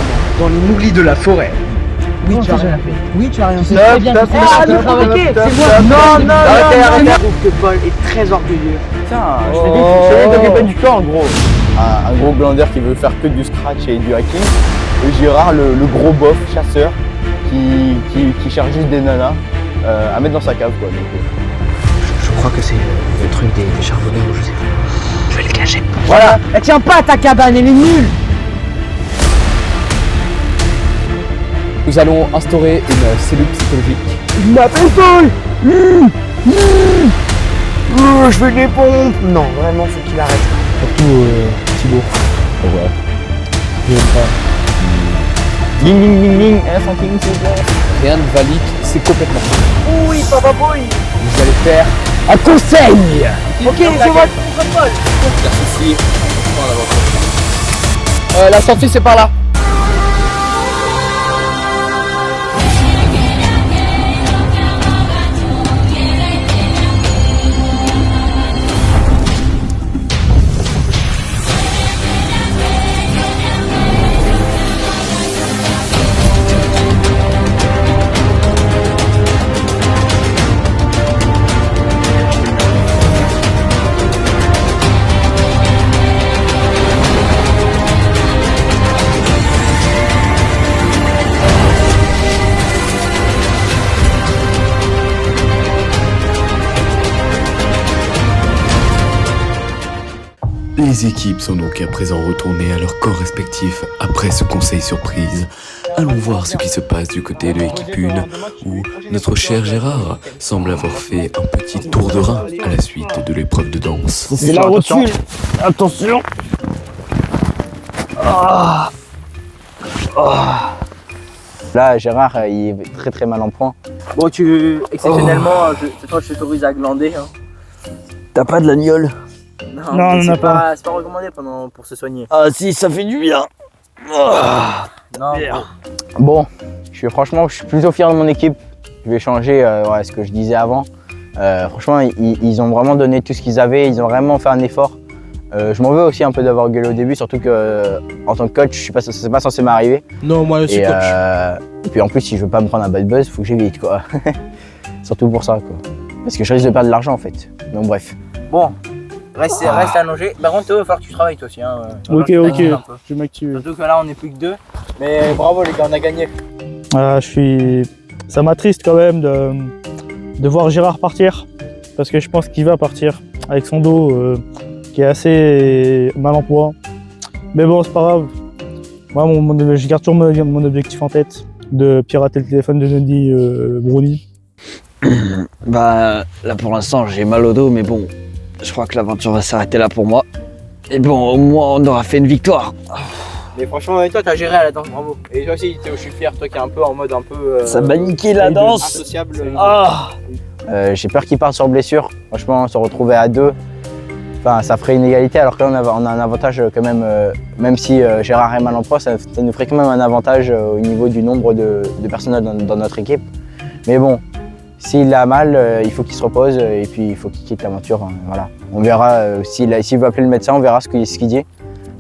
précédemment, dans les mouglis de la forêt. Oui, tu as rien fait. Oui, tu as rien fait. Stop, Bien, stop, c'est stop, moi qui stop, provoqué. stop, C'est stop, moi. stop. Non, non, Arrêtez, non, arrêtez. non. Je trouve que Paul est très orgueilleux. Putain, Je t'ai dit, t'occupes du camp en gros. un gros glandeur qui veut faire que du scratch et du hacking. Et Gérard, le gros bof chasseur qui cherche juste des nanas à mettre dans sa cave quoi. Donc, Je crois que c'est le truc des charbonneurs, je sais pas. Je vais le cacher. Voilà. Elle tient pas à ta cabane, elle est nulle. Nous allons instaurer une cellule psychologique. Je m'appelle Paul. Je fais des pompes. Non, vraiment, faut qu'il arrête. Surtout Thibaut. ouais. Je n'aime pas. Ding ding ding ding, un centime s'il vous plaît. Rien ne valide, c'est complètement faux. Oui, papa boy. Vous allez faire un conseil. Ok, je vois contre Paul. La sortie c'est par là. Les équipes sont donc à présent retournées à leur corps respectif après ce conseil surprise. Allons voir ce qui se passe du côté de l'équipe 1 où notre cher Gérard semble avoir fait un petit tour de rein à la suite de l'épreuve de danse. C'est la rotule. Attention. Là, Gérard, il est très très mal en point. Bon, exceptionnellement, je t'autorise à glander. Hein. T'as pas de l'agnole? Non, on en a pas. C'est pas recommandé pour se soigner. Ah si, ça fait du bien. Non, Bon, franchement, je suis plutôt fier de mon équipe. Je vais changer ce que je disais avant. Franchement, ils ont vraiment donné tout ce qu'ils avaient. Ils ont vraiment fait un effort. Je m'en veux aussi un peu d'avoir gueulé au début, surtout que en tant que coach, c'est pas censé m'arriver. Non, moi aussi, Et, coach. et puis en plus, si je veux pas me prendre un bad buzz, faut que j'évite quoi. Surtout pour ça quoi. Parce que je risque de perdre de l'argent en fait. Donc bref. bon, reste allongé. Par contre, Théo, il va falloir que tu travailles toi aussi. Hein. Ok, Tu ok. t'animes un peu. Je vais m'activer. Surtout que là, on n'est plus que deux. Mais bravo les gars, on a gagné. Ça m'attriste quand même de voir Gérard partir. Parce que je pense qu'il va partir avec son dos qui est assez mal en point. Mais bon, c'est pas grave. Moi, je garde toujours mon objectif en tête de pirater le téléphone de Nody Brownie. Bah là pour l'instant j'ai mal au dos mais bon, je crois que l'aventure va s'arrêter là pour moi. Et bon au moins on aura fait une victoire. Mais franchement, toi, t'as géré à la danse, bravo. Et toi aussi, Théo, je suis fier. Toi qui es un peu en mode un peu. Ça m'a niqué la danse. Insociable. Ah. J'ai peur qu'il parte sur blessure. Franchement, se retrouver à deux, enfin, ça ferait une égalité alors que là on a un avantage quand même si Gérard est mal en point, ça nous ferait quand même un avantage au niveau du nombre de personnels dans notre équipe. Mais bon, s'il a mal, il faut qu'il se repose et puis il faut qu'il quitte l'aventure. Hein, voilà. On verra s'il veut appeler le médecin, on verra ce qu'il dit.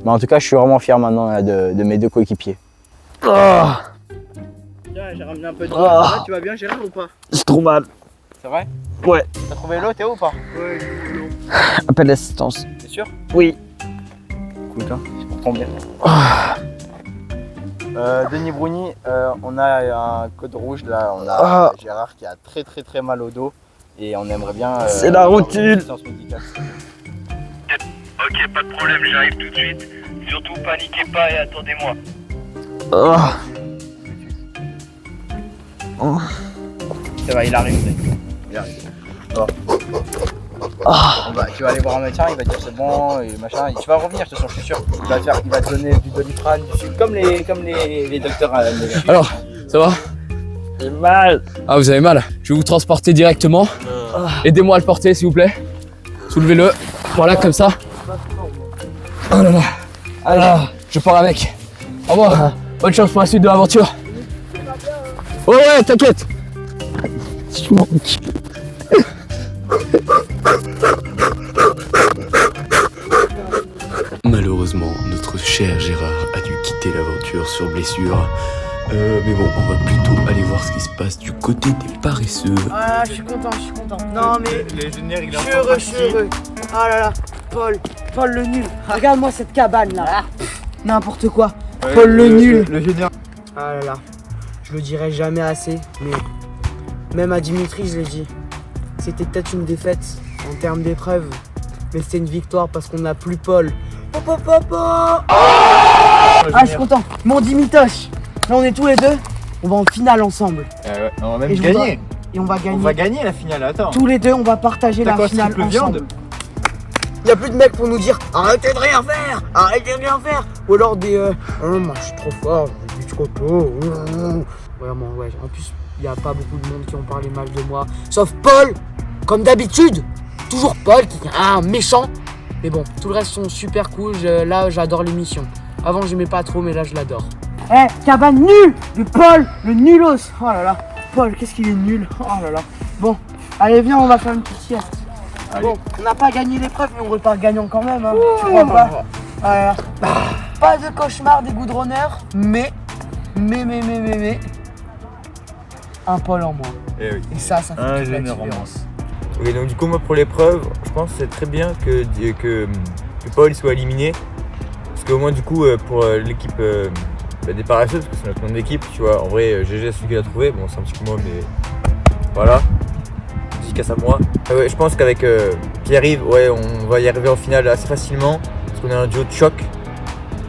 Mais en tout cas, je suis vraiment fier maintenant là, de mes deux coéquipiers. J'ai ramené un peu de l'eau. Tu vas bien, Gérard, ou pas? J'ai trop mal. C'est vrai? Ouais. T'as trouvé l'eau, Théo, ou pas? Ouais, Appel d'assistance. c'est sûr? Oui. Écoute, hein, c'est pour ton bien. Denis Bruni, on a un code rouge là, on a Gérard qui a très mal au dos et on aimerait bien. C'est la avoir rotule. une assistance médicale. Ok, pas de problème, j'arrive tout de suite. Surtout paniquez pas et attendez-moi. Ça va, il arrive. Il arrive. Bon. Tu vas aller voir un médecin, il va dire c'est bon et machin. Et tu vas revenir, de toute façon, je suis sûr. Il va te donner du Doliprane, du sucre, comme les docteurs. Alors, ça va? J'ai mal. Ah, vous avez mal? Je vais vous transporter directement. Aidez-moi à le porter, s'il vous plaît. Soulevez-le. Voilà, comme ça. Oh là là. Allez, je pars avec. Au revoir. Bonne chance pour la suite de l'aventure. Ouais, t'inquiète. Je manque. Malheureusement, notre cher Gérard a dû quitter l'aventure sur blessure. Mais bon, on va plutôt aller voir ce qui se passe du côté des paresseux. Ah, je suis content. Non mais, je suis heureux. Ah là là, Paul le nul. Regarde-moi cette cabane là. N'importe quoi. Paul le nul. Le général. Ah là là, je le dirai jamais assez, mais même à Dimitri je l'ai dit. C'était peut-être une défaite en termes d'épreuve, mais c'était une victoire parce qu'on n'a plus Paul. Ah, je suis content. Mon Dimitoche. Là on est tous les deux, on va en finale ensemble. Ouais, on va même Et je gagner. Et on va gagner. On va gagner la finale, attends. Tous les deux, on va partager la finale ensemble. Viande. Il n'y a plus de mecs pour nous dire arrêtez de rien faire, ou alors des moi je suis trop fort, je suis trop tôt. Vraiment ouais. En plus il n'y a pas beaucoup de monde qui ont parlé mal de moi, sauf Paul, comme d'habitude. Toujours Paul qui est un méchant. Mais bon, tout le reste sont super cool. Là j'adore l'émission. Avant j'aimais pas trop, mais là je l'adore. Cabane nul de Paul, le nulos. Oh là là, Paul, qu'est-ce qu'il est nul. Oh là là. Bon, allez viens, on va faire une petite sieste. Bon, on n'a pas gagné l'épreuve, mais on repart gagnant quand même. Hein. Tu crois pas? Voilà. Pas de cauchemar des goudronneurs, mais, un Paul en moins. Et oui. Et ça fait toute la général. différence. Ok, donc du coup moi pour l'épreuve, je pense que c'est très bien que Paul soit éliminé. Parce qu'au moins du coup pour l'équipe des paresseux, parce que c'est notre nom d'équipe, tu vois, en vrai GG celui qui l'a trouvé, bon c'est un petit peu moi mais voilà. Dédicace à moi. Ouais, je pense qu'avec Pierre-Yves, ouais, on va y arriver en finale assez facilement. Parce qu'on est un duo de choc.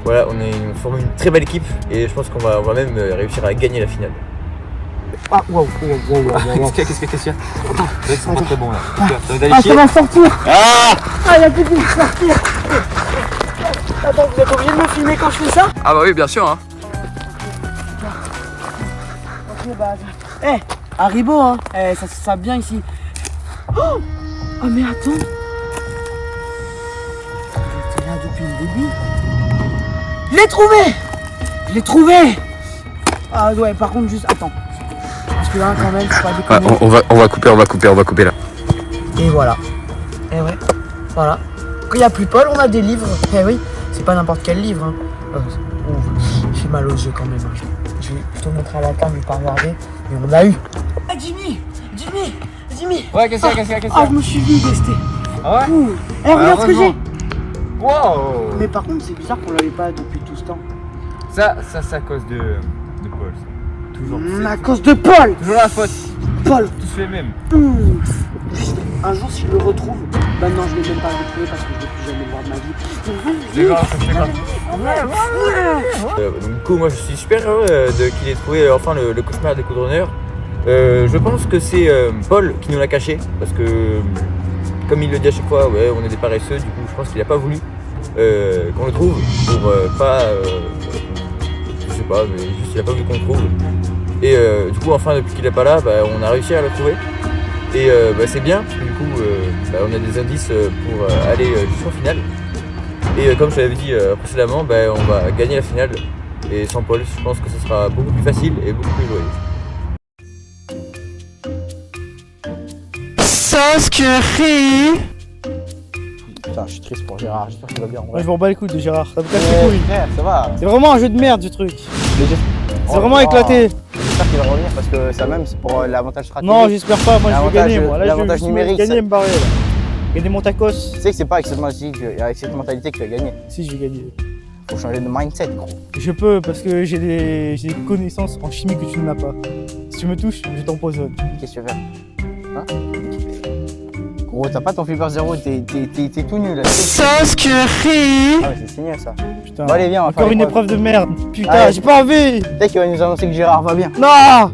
Voilà, on forme une très belle équipe et je pense qu'on va même réussir à gagner la finale. Ah, wow. Qu'est-ce que c'est? C'est pas très bon là. Ah, ça va sortir. Il a plus de sortir. Attends, vous êtes obligé de me filmer quand je fais ça? Ah bah oui, bien sûr, hein. Ok, bah attends. Haribo, hein. Ça va bien ici. Oh mais attends. J'étais là depuis le début. Je l'ai trouvé. Ah ouais, par contre, juste, attends. Parce que là, quand même, faut pas déconner. On va couper là. Et voilà. Et ouais, voilà. Quand il n'y a plus Paul, on a des livres. Eh oui, c'est pas n'importe quel livre. Hein. J'ai mal aux yeux quand même. Hein. Je vais plutôt montrer à la cam, je vais pas regarder. Mais on l'a eu. Ah, Jimmy. Ouais, qu'est-ce qu'il y a Ah, je me suis vu vesté. Ah ouais? Regarde ce que j'ai. Wow. Mais par contre, c'est bizarre qu'on l'avait pas depuis tout ce temps. Ça c'est à cause de Paul. Ça. Toujours. À cause de Paul. Toujours la faute. Paul. Tous les mêmes. Un jour, si je le retrouve, bah non, je vais même pas le retrouver parce que je vais plus jamais le voir de ma vie. C'est grave. Donc du coup moi je suis super heureux qu'il ait trouvé enfin le cauchemar des coudronneurs. Je pense que c'est Paul qui nous l'a caché parce que comme il le dit à chaque fois, ouais on est des paresseux, du coup je pense qu'il a pas voulu qu'on le trouve pour pas je sais pas, mais juste il a pas voulu qu'on le trouve. Et du coup enfin depuis qu'il est pas là, on a réussi à le trouver. Et c'est bien, parce que du coup on a des indices pour aller jusqu'en finale. Et comme je l'avais dit précédemment, on va gagner la finale. Et sans Paul, je pense que ce sera beaucoup plus facile et beaucoup plus joyeux. Putain, je suis triste pour Gérard, j'espère qu'il va bien en Moi vrai. je m'en bats les couilles de Gérard, ça me casse les couilles. Frère, ça va. C'est vraiment un jeu de merde ce truc. C'est vraiment Oh, éclaté. J'espère qu'il va revenir parce que ça même c'est pour l'avantage stratégique. Non, j'espère pas, moi je vais gagner. Moi là, je l'avantage vais numérique, gagner ça- et me barrer là. Gagner mon tacos. Tu sais que c'est pas avec cette mentalité que tu vas gagner. Si, je vais gagner. Faut changer de mindset, gros. Je peux parce que j'ai des connaissances en chimie que tu n'as pas. Si tu me touches, je t'empoisonne. Qu'est-ce que tu veux faire? Hein? Gros, t'as pas ton flipper 0, t'es tout nul là. Ah ouais, c'est signé ça. Putain. Bon, allez, viens, on va faire Encore une l'épreuve. épreuve de merde. Putain, Allez. j'ai pas envie. Peut-être qu'il va nous annoncer que Gérard va bien. Non.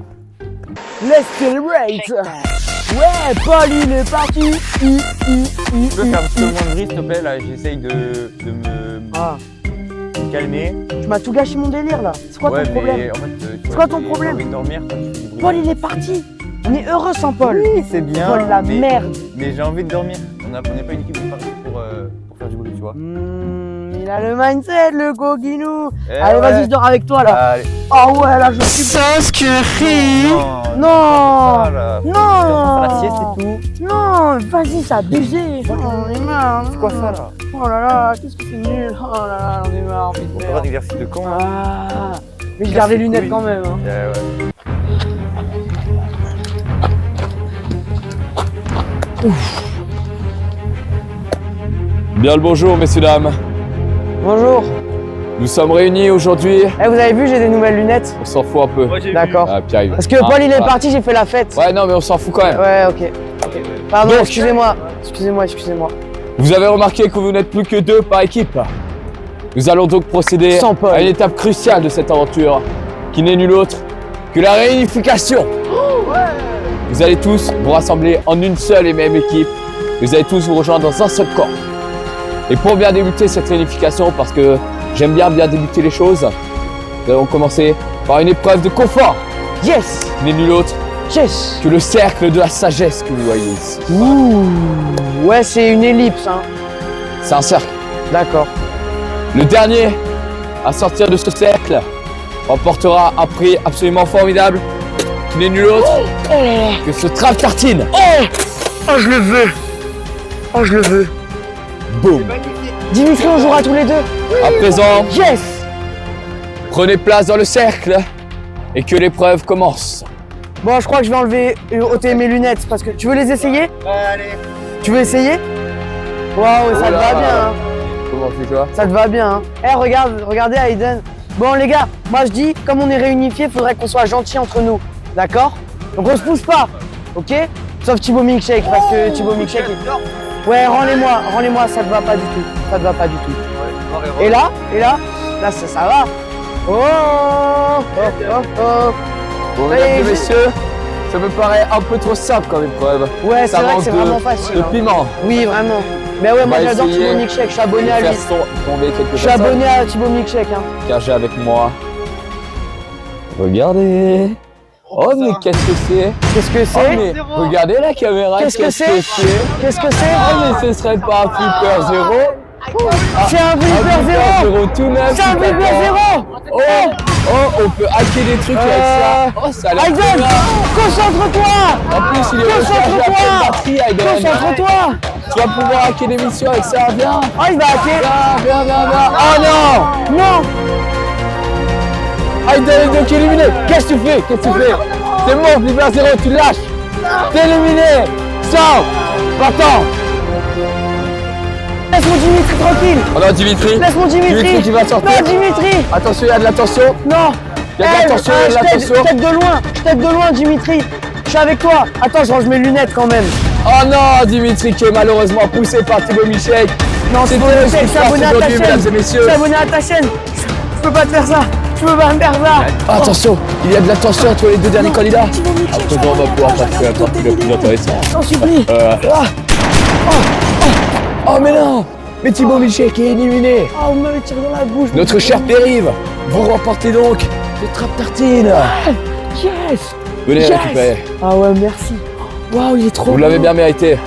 Let's celebrate. Ouais, Paul, il est parti. Tu peux faire un petit peu moins de bruit s'il te plaît là, j'essaye de me calmer. Tu m'as tout gâché mon délire là. C'est quoi Ouais, ton problème? mais en fait, C'est quoi ton problème? J'ai envie de dormir quand tu fais du bruit. Paul, il est parti. On est heureux sans Paul. Oui, c'est bien. Paul, la merde. Mais j'ai envie de dormir. On n'est pas une équipe de paresseux pour faire du bruit, tu vois. Il Il a le mindset, le Goguinou. Eh Allez, ouais. vas-y, je dors avec toi là. Allez. Oh ouais, là, je suis s'inscrire. Non. Non. La sieste et tout. Non, vas-y, c'est abusé. Oh, on est marre. C'est quoi ça là? Oh là là, qu'est-ce que c'est nul. Oh là là, on est marre. On fait de On merde. fera d'exercice de camp. Ah. Mais je garde les lunettes quand même. Hein. Ouais. Bien le bonjour, messieurs, dames. Bonjour. Nous sommes réunis aujourd'hui. Eh, vous avez vu, j'ai des nouvelles lunettes. On s'en fout un peu. D'accord. Ah, Pierre, Parce que Paul, il est parti, j'ai fait la fête. Ouais, non, mais on s'en fout quand même. Ouais, ok. Pardon, Donc- excusez-moi. Excusez-moi. Vous avez remarqué que vous n'êtes plus que 2 par équipe. Nous allons donc procéder Sans Paul. à une étape cruciale de cette aventure, qui n'est nulle autre que la réunification. Vous allez tous vous rassembler en une seule et même équipe. Vous allez tous vous rejoindre dans un seul camp. Et pour bien débuter cette réunification, parce que j'aime bien débuter les choses, nous allons commencer par une épreuve de confort, Yes. qui n'est nulle autre Yes. que le cercle de la sagesse que vous voyez ici. Ouh. Ouais, c'est une ellipse, hein. C'est un cercle. D'accord. Le dernier à sortir de ce cercle remportera un prix absolument formidable, qui n'est nul autre que ce trap tartine. Oh, je le veux. Oh, je le veux. Boum. Dimitri, on jouera tous les deux. À présent, Yes. prenez place dans le cercle et que l'épreuve commence. Bon, je crois que je vais ôter mes lunettes parce que tu veux les essayer? Allez. Tu veux essayer? Waouh, ça te va bien. Hein. Comment tu vois? Ça te va bien. Hein. Eh, regardez Aiden. Bon, les gars, moi je dis, comme on est réunifiés, faudrait qu'on soit gentils entre nous. D'accord? Donc on se pousse pas. Ok? Sauf Thibaut Milkshake, parce que Thibaut Milkshake. Ouais, rends-les-moi, ça te va pas du tout. Ça te va pas du tout. Et là, ça va. Oh, Bon, Ouais, mesdames et je- messieurs, ça me paraît un peu trop simple comme épreuve. Ouais, Ça c'est vrai que manque c'est vraiment facile. de hein. piment. Oui, vraiment. Mais ouais, moi On va j'adore essayer Thibaut Milkshake, je suis abonné à lui. Faire tomber quelques Je suis personnes, abonné à Thibaut Milkshake. Hein. car j'ai avec moi. Regardez. Oh, mais qu'est-ce que c'est? Qu'est-ce que Oh, c'est? mais regardez la caméra. Qu'est-ce que c'est? Qu'est-ce que Oh, c'est? mais ce serait pas un flipper zéro? C'est un Un flipper zéro. zéro tout neuf. C'est un tout flipper attend. zéro. Oh, on peut hacker des trucs avec ça. Oh, ça a l'air Aiden, trop bien. concentre-toi. En plus, il est rechargé à Concentre-toi. pleine batterie, Aiden. Concentre-toi. Tu vas pouvoir hacker des missions avec ça. Viens. Oh, il va hacker. Viens. Oh non. Non. Aiden est donc éliminé. Qu'est-ce que tu fais? C'est bon, flipper zéro, tu lâches. T'es éliminé. Sors. Va-t'en. Laisse mon Dimitri tranquille. Oh non, Dimitri. Laisse mon Dimitri. Dimitri qui va sortir. Non, Dimitri. Attention, il y a de la tension. Non. Il y a de la tension, il y a de la tension. Je t'aide de loin, Dimitri. Je suis avec toi. Attends, je range mes lunettes quand même. Oh non, Dimitri qui est malheureusement poussé par Thibaut Milkshake. Non, C'est Thibaut tout Milkshake, ce qui je se suis passe abonné à ta aujourd'hui, chaîne. mesdames et messieurs. Je suis abonné à ta chaîne. Je peux pas te faire ça. Je peux pas me faire ça. Oh, attention, il y a de la tension entre les deux derniers candidats. Thibaut Milkshake, Après, on va pouvoir passer à la partie la plus intéressante. J'en supplie. Oh mais non. Mais Thibaut Milkshake est éliminé. Oh, on me tire dans la bouche. Notre cher Périve, vous remportez donc le trap tartine. Yes. Venez Yes. récupérer. Ah ouais, merci. Waouh, il est trop Vous l'avez beau. bien mérité.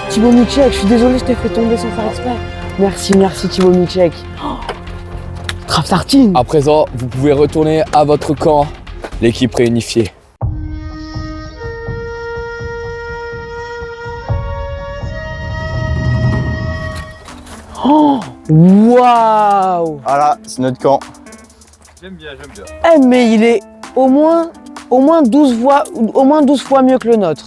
Thibaut Milkshake, je suis désolé, je t'ai fait tomber sans faire exprès. Merci Thibaut Milkshake. Oh. Trap tartine. À présent, vous pouvez retourner à votre camp, l'équipe réunifiée. Oh. Waouh. Voilà, c'est notre camp. Eh, mais il est au moins 12 fois mieux que le nôtre.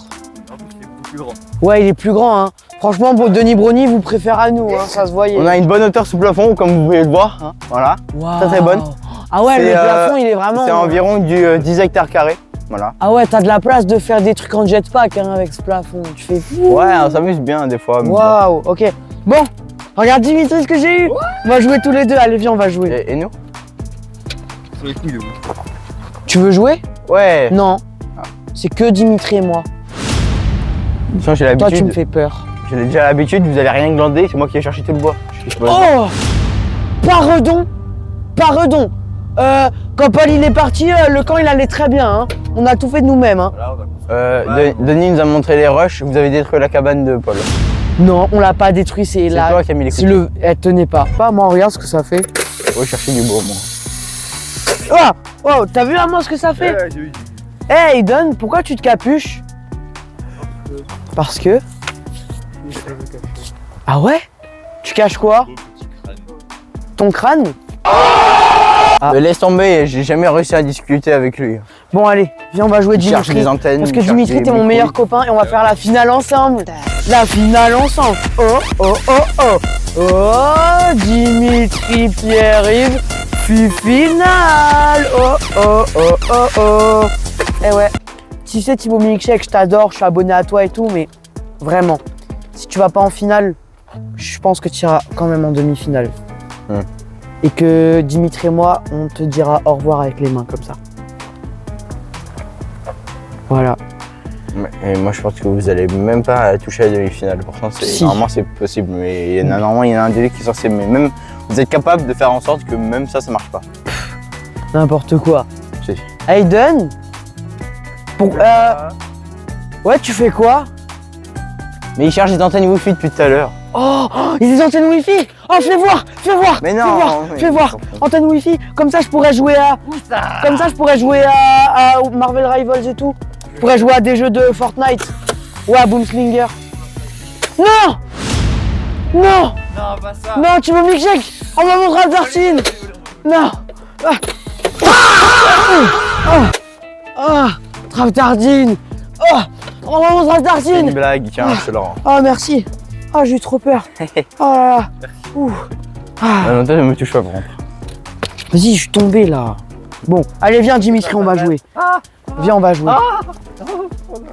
Ouais, il est plus grand. Hein. Franchement, bon, Denis Brony vous préfère à nous, hein, ça se voyait. On a une bonne hauteur sous plafond, comme vous pouvez le voir. Hein. Voilà. Waouh. Très bonne. Ah ouais, le C'est, plafond, il est vraiment. C'est environ du 10 hectares carrés. Voilà. Ah ouais, t'as de la place de faire des trucs en jetpack hein, avec ce plafond. Tu fais fou. Ouais, on s'amuse bien des fois. mais bon. Waouh, ok. Bon, regarde Dimitri ce que j'ai eu. On va jouer tous les deux. Allez, viens, on va jouer. Et nous? Tu veux jouer? Ouais. Non. C'est que Dimitri et moi. Sinon, j'ai Toi, tu l'habitude. me fais peur. J'ai déjà l'habitude, vous allez rien glander, c'est moi qui ai cherché tout le bois. Oh! Pardon! Quand Paul il est parti, le camp il allait très bien. Hein. On a tout fait de nous-mêmes. Hein. Denis nous a montré les rushs, vous avez détruit la cabane de Paul. Non, on l'a pas détruit, c'est C'est là. toi qui as mis les coups. Elle tenait pas. Pas moi, regarde ce que ça fait. Ouais, chercher du beau, moi. Oh, oh, t'as vu à moi ce que ça fait? Hey Aiden, pourquoi tu te capuches? Parce que. Ah ouais? Tu caches quoi? Ton crâne? Ah. Mais laisse tomber, j'ai jamais réussi à discuter avec lui. Bon allez, viens on va jouer Il cherche Dimitri. des antennes. Parce que il cherche Dimitri des t'es mon micros. meilleur copain et on va faire la finale ensemble. La finale ensemble. Oh oh oh oh. Oh Dimitri Pierre-Yves. Finale. Oh oh oh oh oh. Eh ouais. Tu sais Thibaut Milkshake, je t'adore, je suis abonné à toi et tout, mais vraiment, si tu vas pas en finale, je pense que tu iras quand même en demi-finale. Et que Dimitri et moi, on te dira au revoir avec les mains comme ça. Voilà. Et moi je pense que vous allez même pas toucher la demi-finale. Pourtant Si. normalement c'est possible, mais normalement il y en a un des deux qui est censé. Mais même vous êtes capable de faire en sorte que même ça marche pas. N'importe quoi. Si. Aiden ouais, tu fais quoi? Mais il cherche des antennes Wi-Fi depuis tout à l'heure. Oh, il y a des antennes Wi-Fi. Oh, fais voir. Mais non, Fais voir. Antenne Wi-Fi. Comme ça, je pourrais jouer à. Comme ça, je pourrais jouer à Marvel Rivals et tout. Je pourrais jouer à des jeux de Fortnite ou à Boomslinger. Non. Non. Non, pas ça. Non, tu veux milkshake? On va montrer à Dartine. Non. Trave Tardine. On va montrer à C'est Dartine. une blague, tiens, je te le rends. Oh merci. Oh j'ai eu trop peur. Oh là là. Ouh. Ah. L'antenne ne me touche pas par contre. Vas-y, je suis tombé là. Bon, allez viens Dimitri, on va jouer. Viens, on va jouer.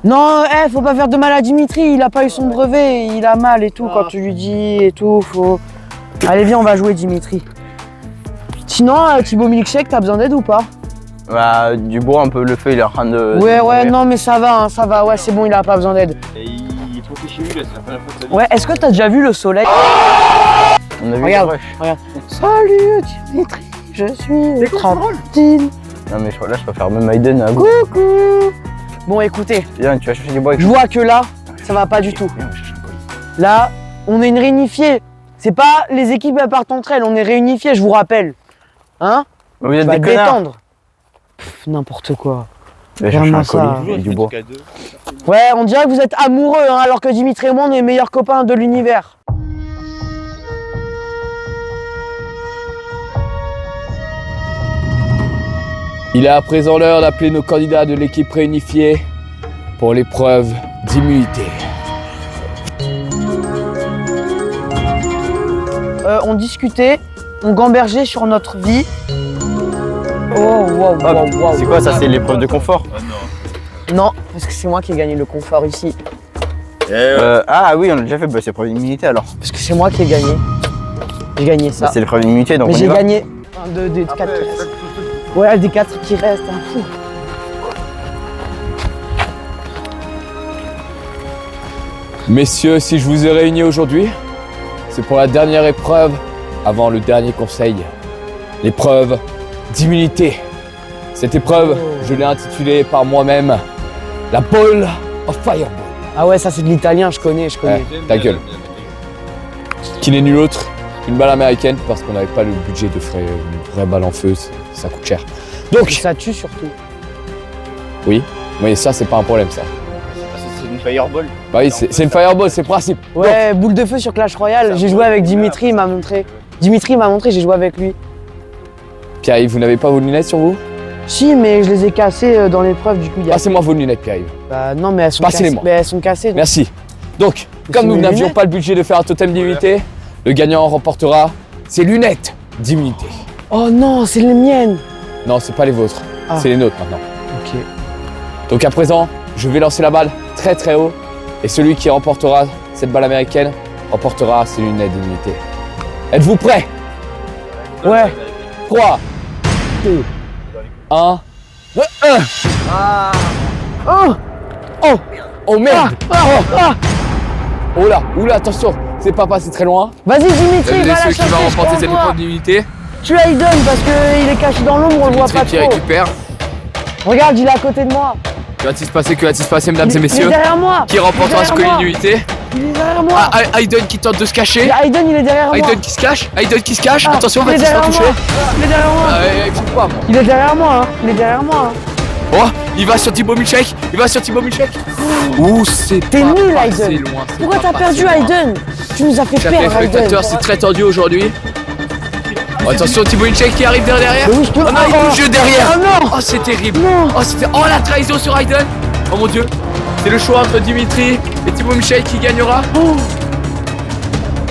Non, faut pas faire de mal à Dimitri, il a pas eu son brevet, il a mal et tout quand tu lui dis et tout, faut... Allez viens, on va jouer Dimitri. Sinon, Thibaut Milkshake, t'as besoin d'aide ou pas? Bah, du bois un peu, le feu il est en train de. Ouais, mourir. non mais ça va, ouais c'est bon, il a pas besoin d'aide. Et il est tombé chez lui, là, c'est la première fois de sa vie. Ouais, est-ce que t'as déjà vu le soleil? On a vu Regarde, le rush. regarde. Salut Dimitri, je suis Trentine. Non mais là je préfère même Aiden à vous. Coucou. Bon écoutez, Viens, tu vas chercher du bois avec je vois que là, ça va pas du tout. Viens, on va chercher un colis. Là, on est une réunifiée. C'est pas les équipes elles partent entre elles, on est réunifiés, je vous rappelle. Hein? Mais vous êtes Tu vas des te connards. détendre. N'importe quoi. Va chercher Vraiment un ça. colis et du bois. Ouais, on dirait que vous êtes amoureux, hein, alors que Dimitri et moi, on est les meilleurs copains de l'univers. Il est à présent l'heure d'appeler nos candidats de l'équipe réunifiée pour l'épreuve d'immunité. On discutait, on gambergeait sur notre vie. Oh, wow, Ah, wow, wow. c'est quoi ça? C'est l'épreuve de confort? Non, parce que c'est moi qui ai gagné le confort ici. Ah oui, on a déjà fait, bah, c'est l'épreuve d'immunité alors. Parce que c'est moi qui ai gagné. J'ai gagné ça. Bah, c'est l'épreuve d'immunité donc Mais on y j'ai va. gagné un, deux, des quatre qui restent. Ouais, des 4 qui restent. Hein. Fou. Messieurs, si je vous ai réunis aujourd'hui, c'est pour la dernière épreuve avant le dernier conseil. L'épreuve d'immunité. Cette épreuve, je l'ai intitulée par moi-même la Ball of Fireball. Ah ouais, ça c'est de l'italien, je connais. Ouais, ta gueule. Qui n'est nul autre qu'une balle américaine parce qu'on n'avait pas le budget de faire une vraie balle en feu, ça coûte cher. Donc, Ça tue surtout. oui, ça c'est pas un problème ça. C'est une fireball. Bah oui, c'est une fireball, c'est le principe. Ouais, boule de feu sur Clash Royale. J'ai joué avec Dimitri, il m'a montré. Dimitri m'a montré, j'ai joué avec lui. Pierre-Yves, vous n'avez pas vos lunettes sur vous? Si, mais je les ai cassées dans l'épreuve, du coup. Il y a... Passez-moi vos lunettes, Pierre-Yves. Bah non, mais elles sont Passez-les-moi. cassées. Mais elles sont cassées. donc- Merci. Donc, Mais comme c'est nous mes n'avions lunettes. pas le budget de faire un totem d'immunité, le gagnant remportera ses lunettes d'immunité. Oh non, c'est les miennes. Non, c'est pas les vôtres, Ah. c'est les nôtres maintenant. Ok. Donc à présent, je vais lancer la balle très très haut et celui qui remportera cette balle américaine remportera ses lunettes d'immunité. Êtes-vous prêts? Ouais. 3, 2, 1, 1. Oh. Oh. Oh merde! Ah. Oh là, oula, attention, c'est pas passé très loin. Vas-y, Dimitri, va la Celui qui va chercher. je remporter cette t'envoie. épreuve d'immunité. Tu as Aiden parce qu'il est caché dans l'ombre, on le voit Dimitri pas qui trop. récupère. Regarde, il est à côté de moi. Que va-t-il se passer, mesdames et Il est messieurs? derrière moi. Qui remportera ce Derrière colis moi. d'immunité? Il est derrière moi. Ah, Aiden qui tente de se cacher. Aiden, il est derrière moi. Aiden qui se cache. Aiden qui se cache. Ah, Attention, il est va-t-il se faire derrière toucher? moi. Il est derrière moi. Il faut pas, moi. Il est derrière moi. Hein. Il est derrière moi. Hein. Oh, il va sur Thibaut Milchek. Il va sur Thibaut Milchek. Ouh, c'est pas T'es nul, passé Aiden. loin, c'est Pourquoi pas t'as perdu, passé loin. Aiden? Tu nous as fait Chers perdre, Aiden. téléspectateurs, c'est très tendu aujourd'hui. Oh, attention, Thibaut Milchek qui arrive derrière. Mais oui, je te... Oh non, il touche le derrière. Ah non. Oh, c'est terrible. Non. Oh, c'était. Oh, la trahison sur Aiden. Oh mon dieu. C'est le choix entre Dimitri et Thibaut Milchek qui gagnera. Oh.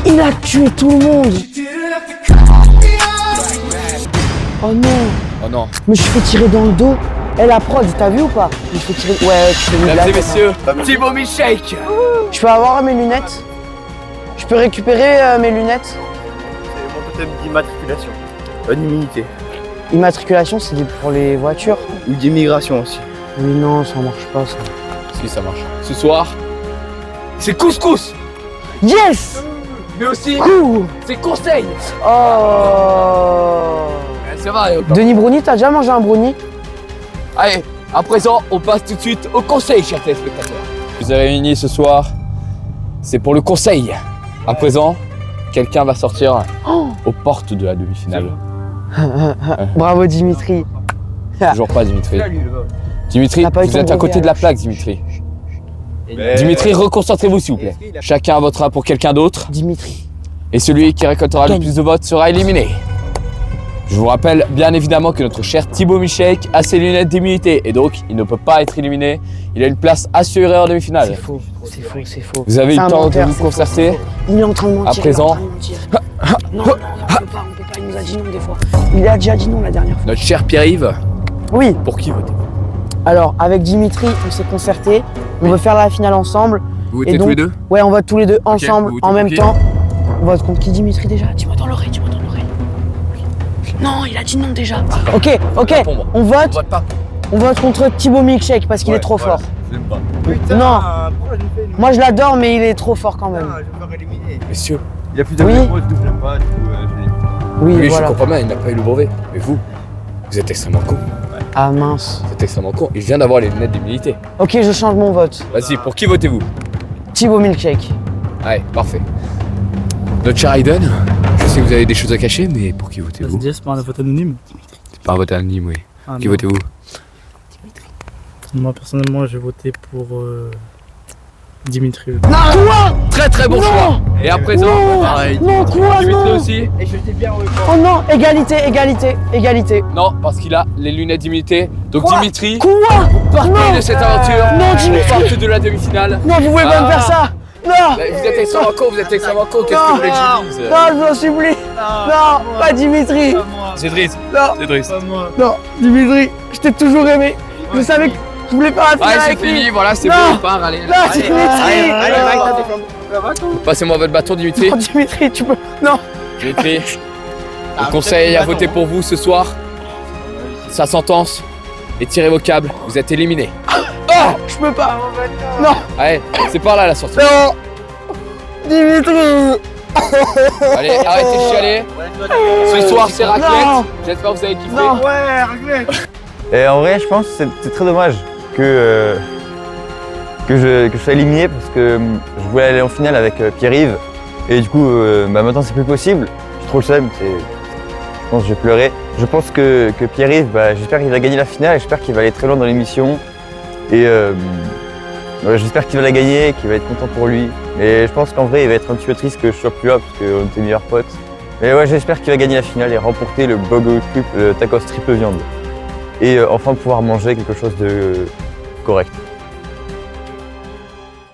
Il a tué tout le monde. Oh non. Oh non. Je me suis fait tirer dans le dos. Eh, la prod, t'as vu ou pas? Je me suis fait tirer. Ouais, tu fais une Mesdames blague. et messieurs, Thibaut Milchek. Je peux avoir mes lunettes? Je peux récupérer mes lunettes? C'est mon totem d'immatriculation. D'immunité. Immatriculation, c'est pour les voitures. Ou d'immigration aussi. Oui, non, ça marche pas, ça. Si, ça marche. Ce soir, c'est couscous. Yes! Mais aussi, Ouh. c'est conseil. Oh! Ça va, Denis Brownie, t'as déjà mangé un brownie? Allez, à présent, on passe tout de suite au conseil, chers téléspectateurs. Je vous ai réunis ce soir, c'est pour le conseil. À présent, quelqu'un va sortir aux portes de la demi-finale. Bravo, Dimitri. Toujours pas Dimitri. Dimitri, T'as pas eu vous ton êtes à côté de la brevet, plaque, Dimitri. Dimitri, reconcentrez-vous s'il vous plaît. Chacun votera pour quelqu'un d'autre. Dimitri. Et celui qui récoltera le Gagne. plus de votes sera éliminé. Je vous rappelle bien évidemment que notre cher Thibaut Milchek a ses lunettes d'immunité et donc il ne peut pas être éliminé. Il a une place assurée en C'est demi-finale. faux, c'est faux, c'est faux. Vous avez eu C'est le un temps de menteur, vous c'est faux, concerter. c'est faux. Il est en train de mentir. À présent. il est en train de mentir. Non, on peut pas, il nous a dit non des fois. Il a déjà dit non la dernière fois. Notre cher Pierre-Yves, Oui, pour qui votez-vous? alors avec Dimitri, on s'est concerté. On veut faire la finale ensemble. Vous Et votez tous donc- les deux? Ouais, on vote tous les deux ensemble, vous votez en pour même qui temps. On vote contre qui, Dimitri, déjà? Dis-moi dans l'oreille, dis-moi dans l'oreille. Non, il a dit non déjà. Ok, ok, pour moi. on vote, On vote pas. on vote contre Thibaut Milchek parce qu'il est trop fort. Je l'aime pas. Non, moi je l'adore, mais il est trop fort quand même. Je vais me faire éliminer. Messieurs, Il a plus Oui. de moi, du coup je l'aime pas, du coup je l'ai. Oui, lui, voilà. je comprends bien, il n'a pas eu le brevet. Mais vous, vous êtes extrêmement con. Ah mince. Vous êtes extrêmement con. Il vient d'avoir les lunettes d'immunité. Ok, je change mon vote. Vas-y, pour qui votez-vous? Thibaut Milchek. Allez, parfait. Notre cher Aiden, je sais que vous avez des choses à cacher, mais pour qui votez-vous? C'est pas un vote anonyme. C'est pas un vote anonyme, oui. Ah, Qui non. votez-vous? Moi personnellement, j'ai voté pour Dimitri. Très très bon Non. choix. Et à présent, Non. pareil. Non, quoi, Dimitri non. aussi? Et je t'ai bien Oh non, égalité, égalité, égalité. Non, parce qu'il a les lunettes d'immunité. Donc Quoi? Dimitri, Quoi? partez Non. de cette aventure. Non, Dimitri. Partez de la demi-finale. Non, vous pouvez pas me Ah. faire ça. Non. Vous êtes extrêmement con, vous êtes extrêmement con. Qu'est-ce que vous voulez que je dise? Non, je vous en supplie. Non, pas Dimitri. C'est Driss. Non. C'est Driss. Non, Dimitri, je t'ai toujours aimé. Je savais que je voulais pas la finale Allez, c'est avec lui. fini, voilà, c'est Non. bon, on part, allez. Non, Dimitri. Passez-moi votre bâton, Dimitri. Non, Dimitri, tu peux. Non. Dimitri, le conseil à voter pour vous ce soir. Sa sentence est irrévocable. Vous êtes éliminé. Oh, je peux pas. Non. Allez, c'est par là la sortie. Non. Dimitri. Allez, arrêtez de chialer. Ce soir, c'est raclette. Non. J'espère que vous avez kiffé. Non. Et en vrai, je pense que c'est très dommage que je sois éliminé parce que je voulais aller en finale avec Pierre-Yves. Et du coup, maintenant c'est plus possible. J'ai trop le seum, je pense que je vais pleurer. Je pense que Pierre-Yves, j'espère qu'il va gagner la finale et j'espère qu'il va aller très loin dans l'émission. Et j'espère qu'il va la gagner, qu'il va être content pour lui. Et je pense qu'en vrai, il va être un petit peu triste que je sois plus là parce qu'on était meilleurs potes. Mais ouais, j'espère qu'il va gagner la finale et remporter le tacos triple viande. Et enfin pouvoir manger quelque chose de correct.